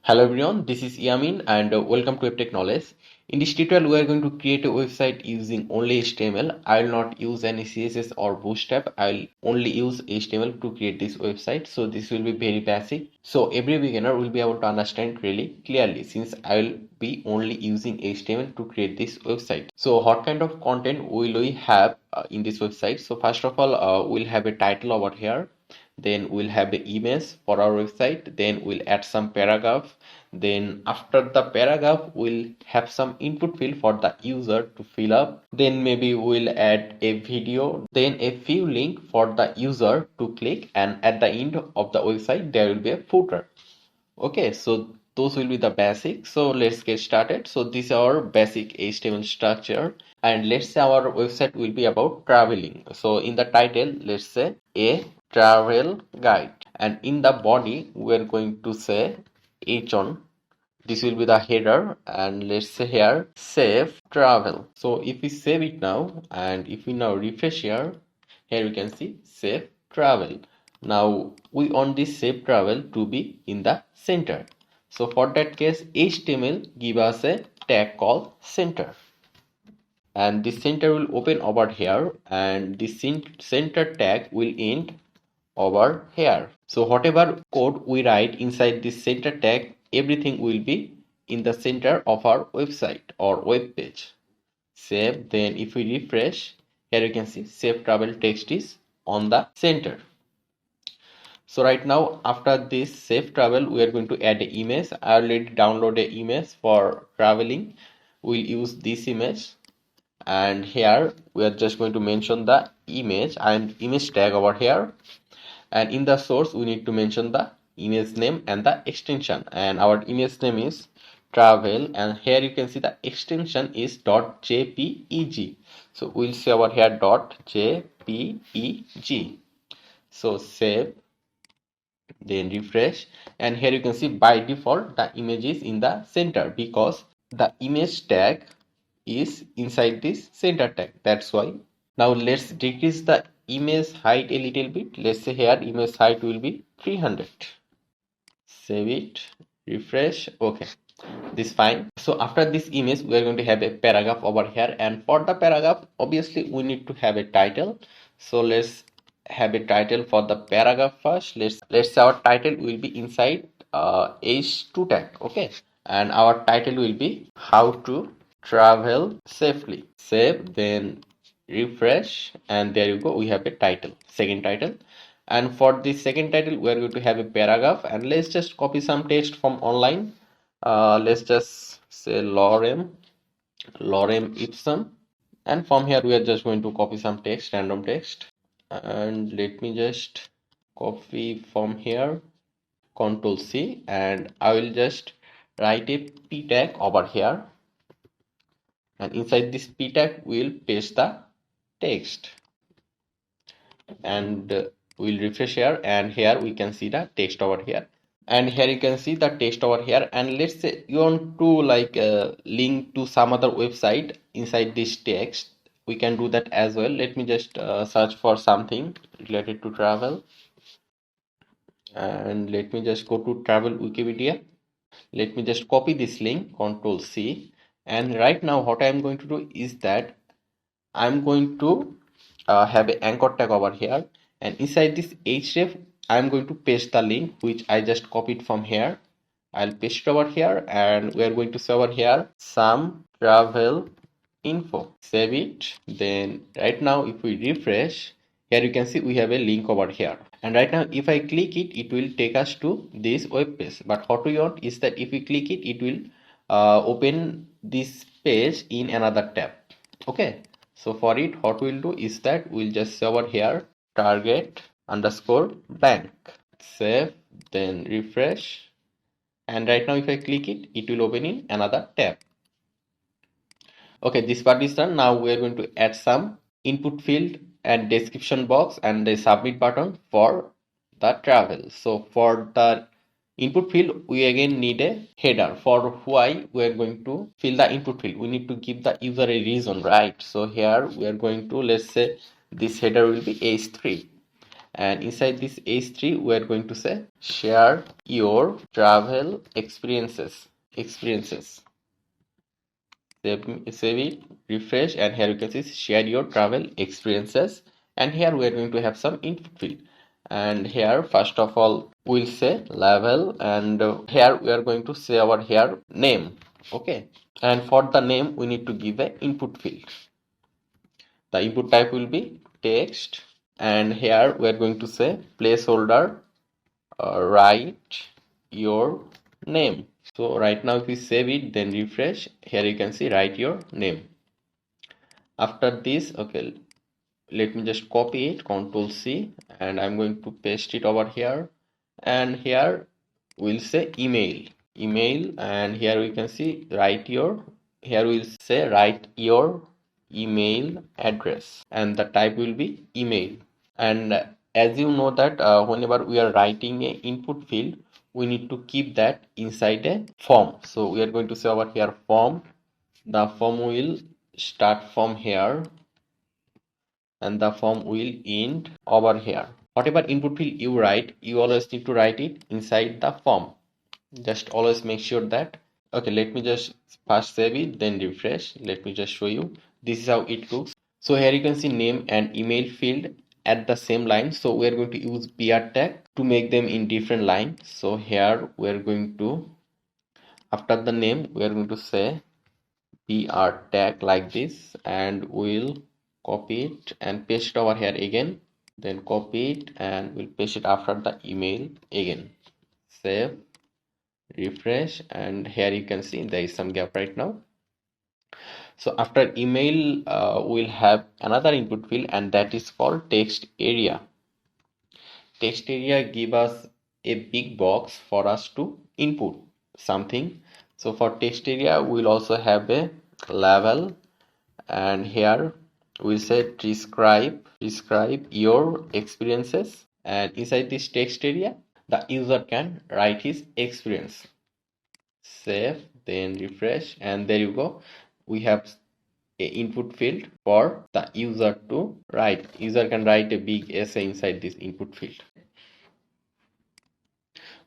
Hello everyone, this is Yamin and welcome to Webtech Knowledge. In this tutorial, we are going to create a website using only HTML. I will not use any CSS or Bootstrap. I will only use HTML to create this website. So this will be very basic. So every beginner will be able to understand really clearly since I will be only using HTML to create this website. So what kind of content will we have in this website? So first of all, we'll have a title over here. Then we'll have the image for our website, then we'll add some paragraph, then after the paragraph we'll have some input field for the user to fill up, then maybe we'll add a video, then a few link for the user to click, and at the end of the website there will be a footer. Okay, so those will be the basics. So let's get started. So this is our basic HTML structure, and let's say our website will be about traveling. So in the title, let's say a travel guide, and in the body we are going to say H1. This will be the header, and let's say here save travel. So if we save it now, and if we now refresh here we can see save travel. Now we want this save travel to be in the center. So for that case, HTML give us a tag called center, and this center will open over here, and this center tag will end over here. So whatever code we write inside this center tag, everything will be in the center of our website or web page. Save, then if we refresh, here you can see save travel text is on the center. So right now after this save travel, we are going to add an image. I already downloaded an image for traveling. We'll use this image, and here we are just going to mention the image and image tag over here, and in the source we need to mention the image name and the extension, and our image name is travel, and here you can see the extension is .jpeg. So we'll say over here .jpeg. So save, then refresh, and here you can see by default the image is in the center because the image tag is inside this center tag, that's why. Now let's decrease the image height a little bit. Let's say here image height will be 300. Save it, refresh. Okay, this fine. So after this image we are going to have a paragraph over here, and for the paragraph obviously we need to have a title. So let's have a title for the paragraph first. Let's say our title will be inside h2 tag. Okay, and our title will be how to travel safely. Save, then refresh, and there you go, we have a title, second title. And for this second title we are going to have a paragraph, and let's just copy some text from online. Let's just say lorem ipsum, and from here we are just going to copy some text, random text, and let me just copy from here, Ctrl C, and I will just write a p tag over here, and inside this p tag we'll paste the text, and we'll refresh here, and here we can see the text over here, and here you can see the text over here. And let's say you want to like link to some other website inside this text, we can do that as well. Let me just search for something related to travel, and let me just go to travel Wikipedia. Let me just copy this link, Ctrl C, and right now what I am going to do is that I'm going to have an anchor tag over here, and inside this href I'm going to paste the link which I just copied from here. I'll paste it over here, and we are going to say over here some travel info. Save it, then right now if we refresh, here you can see we have a link over here, and right now if I click it, it will take us to this web page. But what we want is that if we click it, it will open this page in another tab. Okay, so for it what we'll do is that we'll just say over here target underscore bank. Save, then refresh, and right now if I click it, it will open in another tab. Okay, this part is done. Now we are going to add some input field and description box and the submit button for the travel. So for the input field we again need a header. For why we are going to fill the input field, we need to give the user a reason, right? So here we are going to, let's say this header will be h3, and inside this h3 we are going to say share your travel experiences. Save it, refresh, and here you can see share your travel experiences, and here we are going to have some input field, and here first of all we'll say level, and here we are going to say our here name. Okay, and for the name we need to give a input field. The input type will be text, and here we are going to say placeholder, write your name. So right now if we save it then refresh, here you can see write your name. After this, okay, let me just copy it, Control C, and I'm going to paste it over here, and here we'll say email, and here we can see here we'll say write your email address, and the type will be email. And as you know that whenever we are writing a input field, we need to keep that inside a form. So we are going to say over here form. The form will start from here and the form will end over here. Whatever input field you write, you always need to write it inside the form. Just always make sure that. Okay, let me just first save it, then refresh. Let me just show you. This is how it looks. So here you can see name and email field at the same line. So we are going to use PR tag to make them in different lines. So here we are going to, after the name, we are going to say PR tag like this, and we'll copy it and paste it over here again, then copy it and we'll paste it after the email again. Save, refresh, and here you can see there is some gap right now. So after email we'll have another input field, and that is called text area. Text area give us a big box for us to input something. So for text area we'll also have a level, and here we'll say describe your experiences, and inside this text area the user can write his experience. Save, then refresh, and there you go. We have a input field for the user to write. User can write a big essay inside this input field.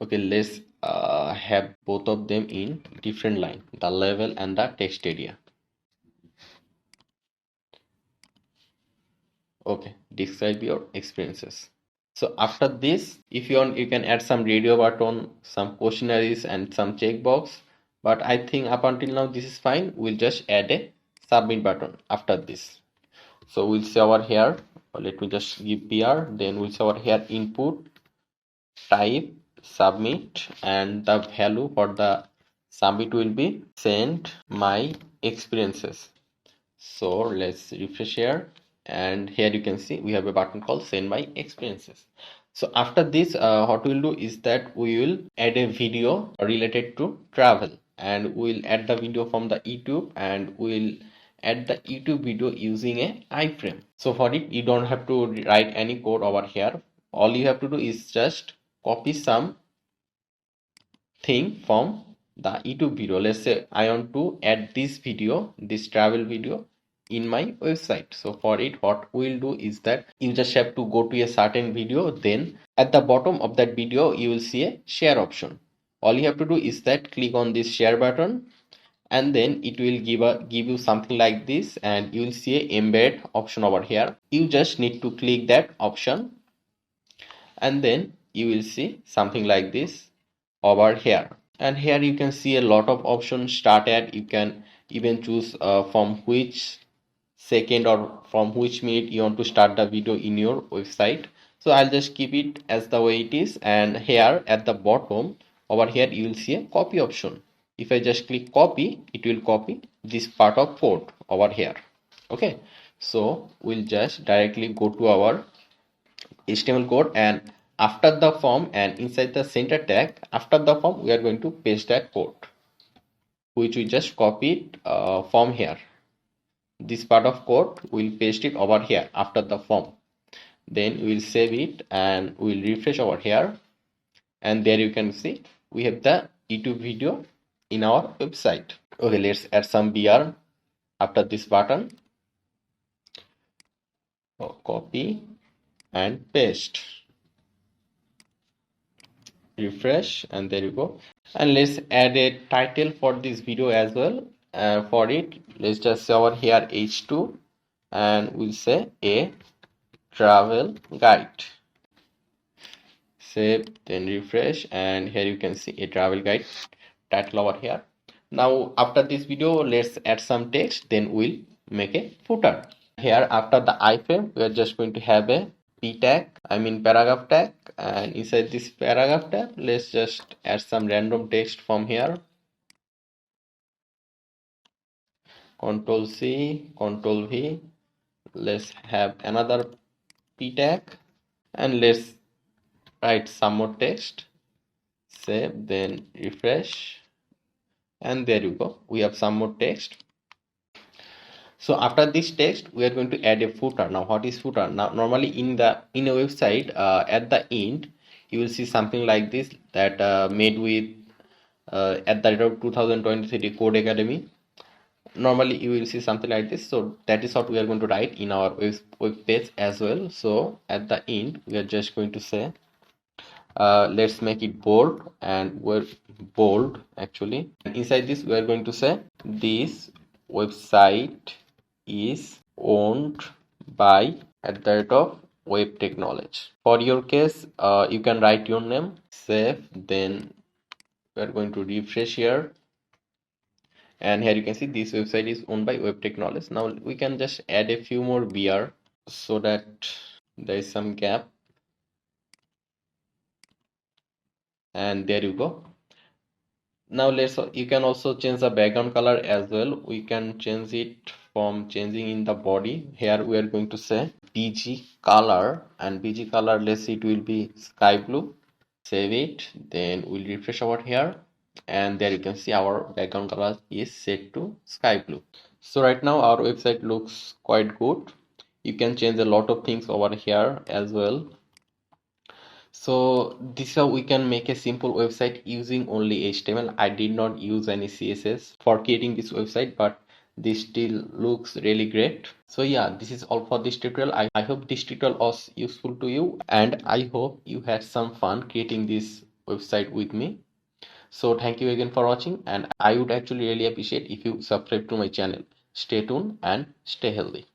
Okay, let's have both of them in different line, the level and the text area. Okay, describe your experiences. So after this, if you want, you can add some radio button, some questionnaires, and some checkbox. But I think up until now this is fine. We'll just add a submit button after this. So we'll say over here, let me just give PR, then we'll say over here input, type, submit, and the value for the submit will be send my experiences. So let's refresh here, and here you can see we have a button called send my experiences. So after this what we'll do is that we will add a video related to travel, and we'll add the video from the YouTube, and we'll add the YouTube video using a iframe. So for it you don't have to write any code over here. All you have to do is just copy some thing from the YouTube video. Let's say I want to add this video, this travel video, in my website. So for it what we'll do is that you just have to go to a certain video, then at the bottom of that video you will see a share option. All you have to do is that click on this share button, and then it will give you something like this, and you will see a embed option over here. You just need to click that option, and then you will see something like this over here. And here you can see a lot of options. Start at, you can even choose from which second or from which minute you want to start the video in your website. So I'll just keep it as the way it is, and here at the bottom over here you will see a copy option. If I just click copy, it will copy this part of code over here. Okay, so we'll just directly go to our HTML code, and after the form and inside the center tag, after the form we are going to paste that code which we just copied from here. This part of code we'll paste it over here after the form, then we'll save it and we'll refresh over here, and there you can see we have the YouTube video in our website. Okay, let's add some BR after this button. Copy and paste. Refresh, and there you go. And let's add a title for this video as well. For it, let's just say over here h2, and we'll say a travel guide. Save, then refresh, and here you can see a travel guide title over here. Now after this video, let's add some text, then we'll make a footer. Here after the iframe, we are just going to have a p tag, I mean paragraph tag, and inside this paragraph tag, let's just add some random text from here. Control C, Control V. Let's have another p tag, and let's write some more text. Save, then refresh, and there you go. We have some more text. So after this text, we are going to add a footer. Now what is footer? Now normally in a website, at the end you will see something like this, that made with at the rate of 2023 Code Academy. Normally you will see something like this. So that is what we are going to write in our web page as well. So at the end we are just going to say, let's make it bold, and we're bold actually. And inside this we are going to say, this website is owned by at the rate of web technology. For your case, you can write your name. Save, then we are going to refresh here, and here you can see this website is owned by web technology. Now we can just add a few more BR so that there is some gap, and there you go. Now you can also change the background color as well. We can change it from changing in the body. Here we are going to say bg color, and bg color, let's see, it will be sky blue. Save it, then we'll refresh over here, and there you can see our background color is set to sky blue. So right now our website looks quite good. You can change a lot of things over here as well. So this is how we can make a simple website using only HTML. I did not use any CSS for creating this website, but this still looks really great. So yeah, this is all for this tutorial. I hope this tutorial was useful to you, and I hope you had some fun creating this website with me. So thank you again for watching, and I would actually really appreciate if you subscribe to my channel. Stay tuned and stay healthy.